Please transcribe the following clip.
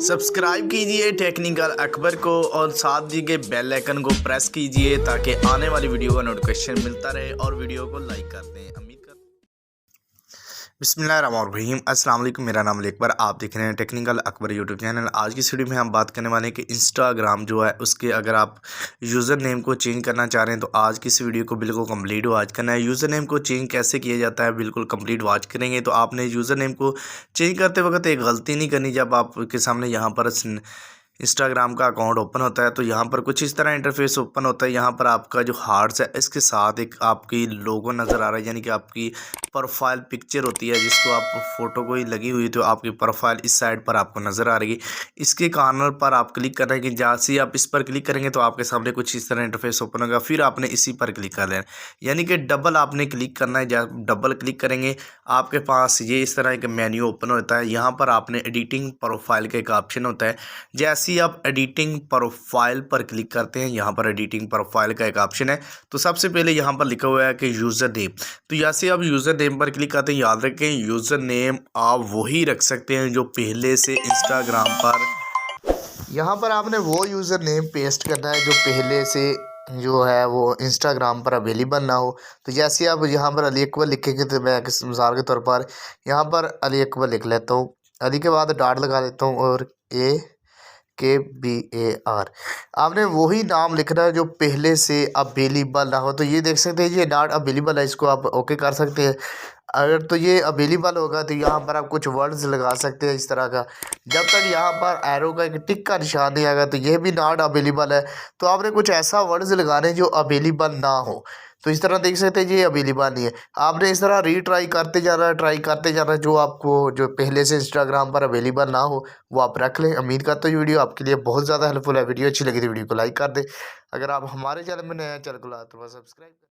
Subscribe कीजिए technical Akbar को और साथ दिए गए बेल आइकन को प्रेस कीजिए ताकि आने वाली वीडियो का नोटिफिकेशन मिलता रहे और वीडियो को लाइक कर दें। उम्मीद कर बिस्मिल्लाहिर्रहमानिर्रहीम। अस्सलाम वालेकुम। मेरा नाम अकबर, आप देख रहे हैं टेक्निकल अकबर यूट्यूब चैनल। आज की इस वीडियो में हम बात करने वाले हैं कि इंस्टाग्राम जो है उसके अगर आप यूज़र नेम को चेंज करना चाह रहे हैं तो आज की इस वीडियो को बिल्कुल कंप्लीट वॉच करना है। यूज़र नेम को चेंज कैसे किया जाता है बिल्कुल कंप्लीट वॉच करेंगे। तो आपने यूज़र नेम को चेंज करते वक्त एक गलती नहीं करनी। जब आपके सामने यहाँ पर इंस्टाग्राम का अकाउंट ओपन होता है तो यहाँ पर कुछ इस तरह इंटरफेस ओपन होता है। यहाँ पर आपका जो हार्ट्स है इसके साथ एक आपकी लोगो नज़र आ रहा है, यानी कि आपकी प्रोफाइल पिक्चर होती है जिसको आप फ़ोटो कोई लगी हुई तो आपकी प्रोफाइल इस साइड पर आपको नज़र आ रही है। इसके कॉर्नर पर आप क्लिक कर रहे हैं कि जैसे ही आप इस पर क्लिक करेंगे तो आपके सामने कुछ इस तरह इंटरफेस ओपन होगा। फिर आपने इसी पर क्लिक कर लेना है, यानी कि डबल आपने क्लिक करना है। जब डबल क्लिक करेंगे आपके पास ये इस तरह का मेन्यू ओपन होता है। यहाँ पर आपने एडिटिंग प्रोफाइल का एक ऑप्शन होता है। जैसे ही आप एडिटिंग प्रोफाइल पर क्लिक करते हैं, यहाँ पर एडिटिंग प्रोफाइल का एक ऑप्शन है। तो सबसे पहले यहाँ पर लिखा हुआ है कि यूज़र नेम। तो जैसे आप यूज़र नेम पर क्लिक करते हैं, याद रखें यूज़र नेम आप वही रख सकते हैं जो पहले से इंस्टाग्राम पर, यहाँ पर आपने वो यूज़र नेम पेस्ट करना है जो पहले से जो है वो इंस्टाग्राम पर अवेलेबल ना हो। तो जैसे आप यहाँ पर अली अकबर लिखेंगे तो मैं मिसाल के तौर पर यहाँ पर अली अकबर लिख लेता हूँ। अली के बाद डॉट लगा देता हूँ और AKBAR। आपने वही नाम लिखना है जो पहले से अवेलेबल ना हो। तो ये देख सकते हैं ये नॉट अवेलेबल है, इसको आप ओके कर सकते हैं। अगर तो ये अवेलेबल होगा तो यहाँ पर आप कुछ वर्ड्स लगा सकते हैं इस तरह का। जब तक यहाँ पर एरो का एक टिक का निशान नहीं आएगा तो यह भी नॉट अवेलेबल है। तो आपने कुछ ऐसा वर्ड्स लगाने जो अवेलेबल ना हो। तो इस तरह देख सकते हैं ये अवेलेबल नहीं है। आपने इस तरह रीट्राई करते जाना है, ट्राई करते जाना है। जो आपको जो पहले से इंस्टाग्राम पर अवेलेबल ना हो वो आप रख लें। उम्मीद करता हूँ वीडियो आपके लिए बहुत ज़्यादा हेल्पफुल है। वीडियो अच्छी लगी तो वीडियो को लाइक कर दें। अगर आप हमारे चैनल में नए हैं चैनल को सब्सक्राइब